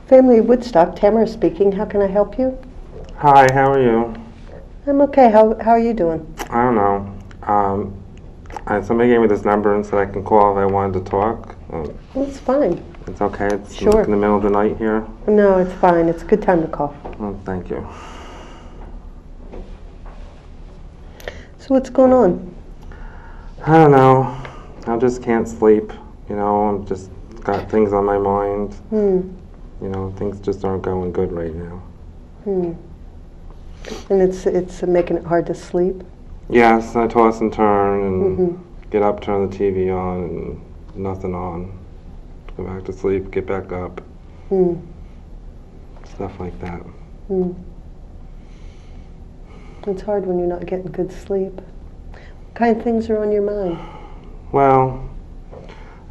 Family of Woodstock, Tamara speaking. How can I help you? Hi, how are you? I'm okay. How are you doing? I don't know. Somebody gave me this number and said I can call if I wanted to talk. It's fine. It's okay. It's Sure. in the middle of the night here. No, it's fine. It's a good time to call. Oh, thank you. So what's going on? I don't know. I just can't sleep. I'm just got things on my mind. Things just aren't going good right now. And it's making it hard to sleep? Yes, I toss and turn and get up, turn the TV on, and nothing on. Go back to sleep, get back up. Stuff like that. It's hard when you're not getting good sleep. What kind of things are on your mind? Well,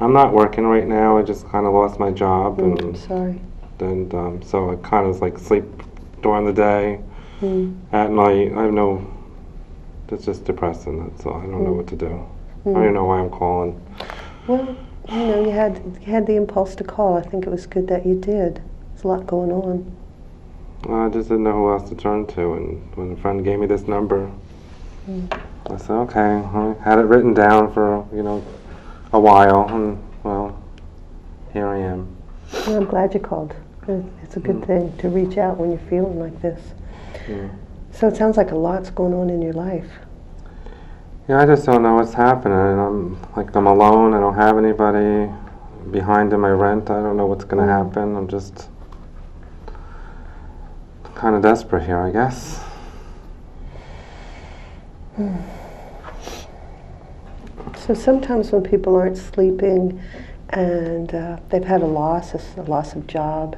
I'm not working right now. I just kind of lost my job, I'm sorry. and so I kind of like sleep during the day. At night, I have no. It's just depressing. That's all. I don't know what to do. I don't even know why I'm calling. Well, you had the impulse to call. I think it was good that you did. There's a lot going on. I just didn't know who else to turn to, and when a friend gave me this number, I said, okay. I had it written down for a while, and well, here I am. Well, I'm glad you called. It's a good thing to reach out when you're feeling like this. So it sounds like a lot's going on in your life. Yeah, I just don't know what's happening. I'm alone. I don't have anybody behind in my rent. I don't know what's going to happen. I'm just kind of desperate here, I guess. So sometimes when people aren't sleeping and they've had a loss of job,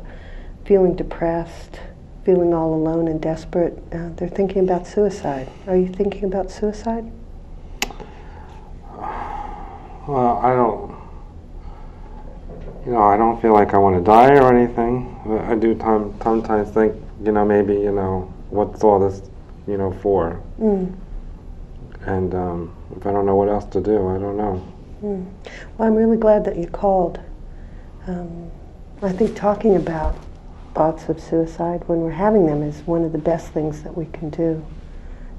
feeling depressed, feeling all alone and desperate, they're thinking about suicide. Are you thinking about suicide? Well, I don't feel like I want to die or anything. But I do sometimes think, maybe, what's all this, for? And if I don't know what else to do, I don't know. Well, I'm really glad that you called. I think talking about thoughts of suicide when we're having them is one of the best things that we can do.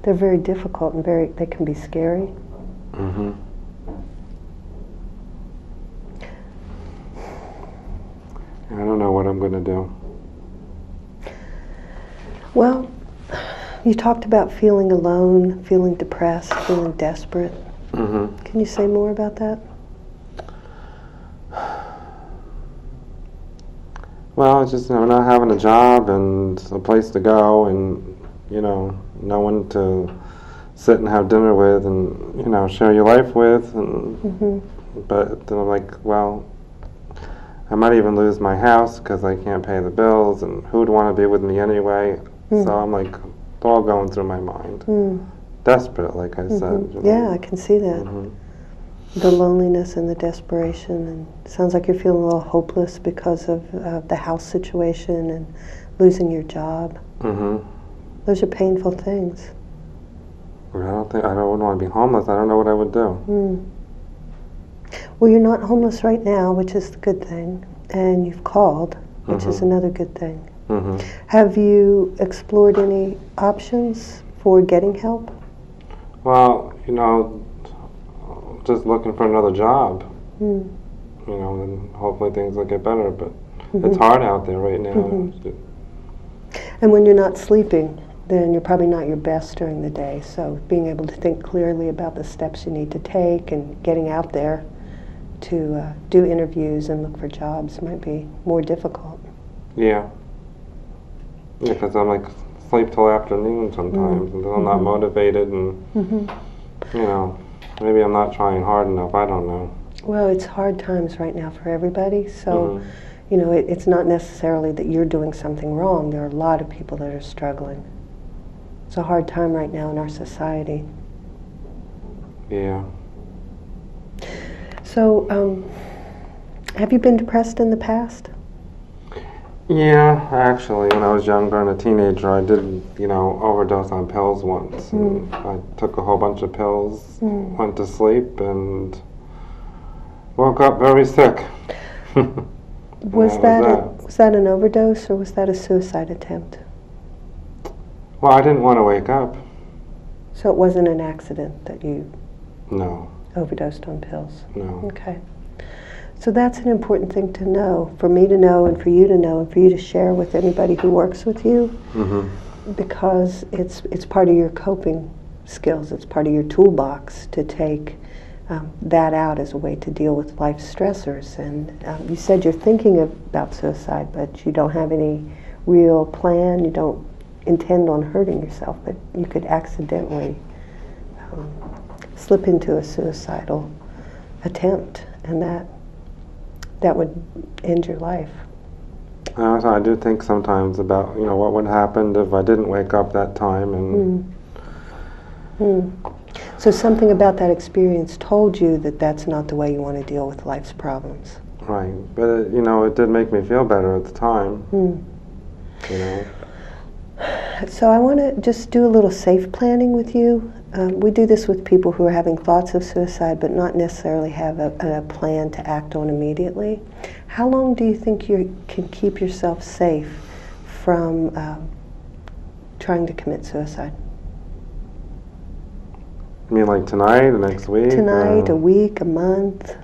They're very difficult and they can be scary. I don't know what I'm going to do. Well, you talked about feeling alone, feeling depressed, feeling desperate. Can you say more about that? Well, it's just not having a job and a place to go and no one to sit and have dinner with and share your life with and but then I'm like, well, I might even lose my house because I can't pay the bills and who'd want to be with me anyway? So I'm like, it's all going through my mind. Desperate, like I said. Yeah, I can see that. The loneliness and the desperation, and it sounds like you're feeling a little hopeless because of the house situation and losing your job. Those are painful things. I wouldn't want to be homeless. I don't know what I would do. Well, you're not homeless right now, which is the good thing, and you've called, which is another good thing. Have you explored any options for getting help? Well, just looking for another job. And hopefully things will get better, but it's hard out there right now. And when you're not sleeping, then you're probably not your best during the day, so being able to think clearly about the steps you need to take and getting out there to do interviews and look for jobs might be more difficult. Yeah. Because I'm like sleep till afternoon sometimes, and then I'm not motivated, and maybe I'm not trying hard enough. I don't know. Well, it's hard times right now for everybody, so it's not necessarily that you're doing something wrong. There are a lot of people that are struggling. It's a hard time right now in our society. Yeah. So, have you been depressed in the past? Yeah, actually, when I was younger and a teenager, I did, overdose on pills once. And I took a whole bunch of pills, went to sleep, and woke up very sick. Was that an overdose or was that a suicide attempt? Well, I didn't want to wake up. So it wasn't an accident that you No. overdosed on pills? No. Okay. So that's an important thing to know, for me to know and for you to know and for you to share with anybody who works with you, because it's part of your coping skills. It's part of your toolbox to take that out as a way to deal with life stressors. And you said you're thinking about suicide, but you don't have any real plan. You don't intend on hurting yourself, but you could accidentally slip into a suicidal attempt, and that would end your life. So I do think sometimes about, what would happen if I didn't wake up that time. And So something about that experience told you that that's not the way you want to deal with life's problems. Right, but it did make me feel better at the time. So I want to just do a little safe planning with you. We do this with people who are having thoughts of suicide but not necessarily have a plan to act on immediately. How long do you think you can keep yourself safe from trying to commit suicide? You mean like tonight, or next week? Tonight, a week, a month?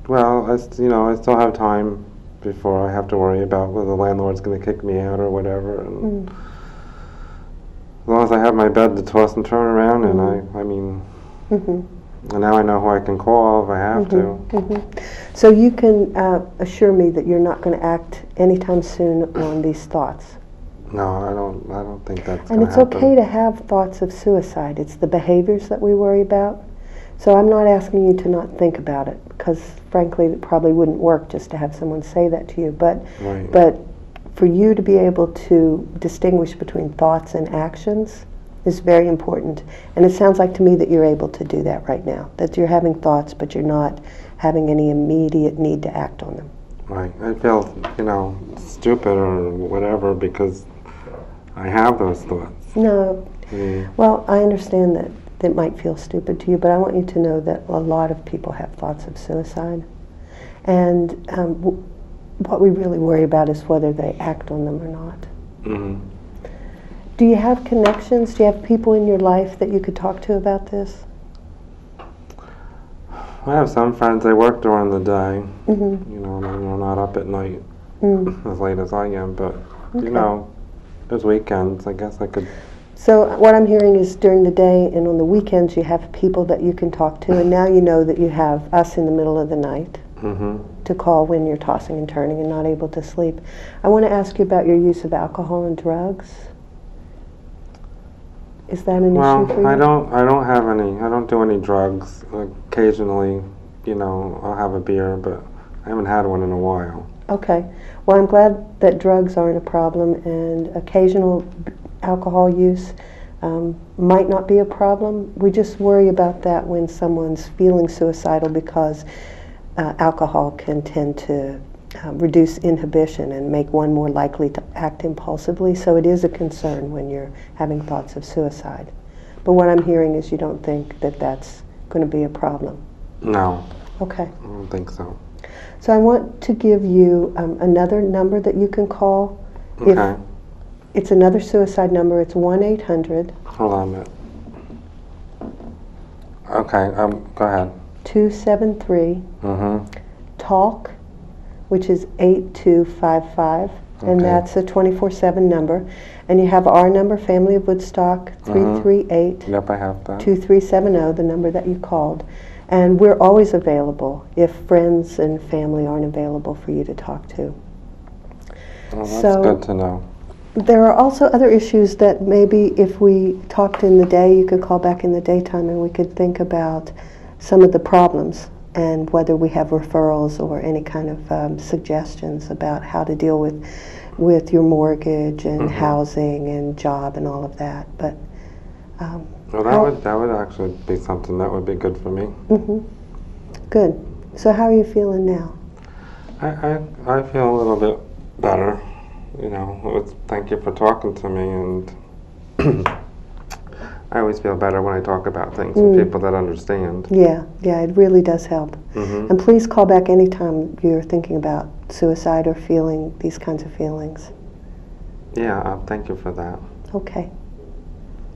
Well, I still have time before I have to worry about whether the landlord's going to kick me out or whatever. And as long as I have my bed to toss and turn around, and and now I know who I can call if I have to. So you can assure me that you're not going to act anytime soon on these thoughts. No, I don't think that's And going to happen. it's okay to have thoughts of suicide. It's the behaviors that we worry about. So I'm not asking you to not think about it, because frankly it probably wouldn't work just to have someone say that to you. But for you to be able to distinguish between thoughts and actions is very important. And it sounds like to me that you're able to do that right now, that you're having thoughts but you're not having any immediate need to act on them. Right. I feel, stupid or whatever because I have those thoughts. No. Well, I understand that it might feel stupid to you, but I want you to know that a lot of people have thoughts of suicide. And what we really worry about is whether they act on them or not. Do you have connections? Do you have people in your life that you could talk to about this? I have some friends. They work during the day. They're not up at night as late as I am, but there's weekends. I guess I could. So what I'm hearing is during the day and on the weekends you have people that you can talk to, and now you know that you have us in the middle of the night to call when you're tossing and turning and not able to sleep. I want to ask you about your use of alcohol and drugs. Is that an issue for you? I don't have any. I don't do any drugs. Occasionally, I'll have a beer, but I haven't had one in a while. Okay. Well, I'm glad that drugs aren't a problem, and occasional alcohol use might not be a problem. We just worry about that when someone's feeling suicidal, because alcohol can tend to reduce inhibition and make one more likely to act impulsively. So it is a concern when you're having thoughts of suicide. But what I'm hearing is you don't think that that's going to be a problem. No. Okay. I don't think so. So I want to give you another number that you can call. Okay. It's another suicide number. It's 1-800. Hold on a minute. Okay, go ahead. 273 TALK, which is 8255, and that's a 24/7 number. And you have our number, Family of Woodstock, 338 Yep, I have that. 2370, the number that you called. And we're always available if friends and family aren't available for you to talk to. Well, that's good to know. There are also other issues that maybe if we talked in the day, you could call back in the daytime and we could think about some of the problems and whether we have referrals or any kind of suggestions about how to deal with your mortgage and housing and job and all of that. But well, that would actually be something that would be good for me. Good. So how are you feeling now? I feel a little bit better. Thank you for talking to me, and I always feel better when I talk about things with people that understand. Yeah, it really does help. And please call back anytime you're thinking about suicide or feeling these kinds of feelings. Yeah, thank you for that. Okay.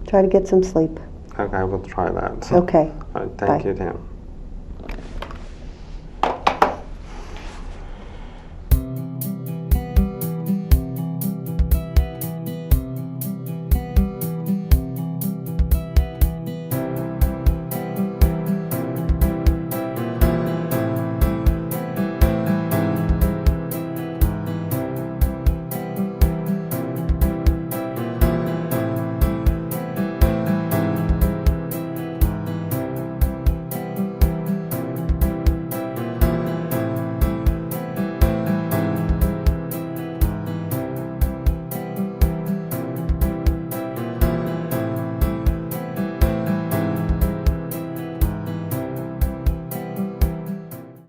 Try to get some sleep. Okay, I will try that. Okay. All right, thank you, Tam.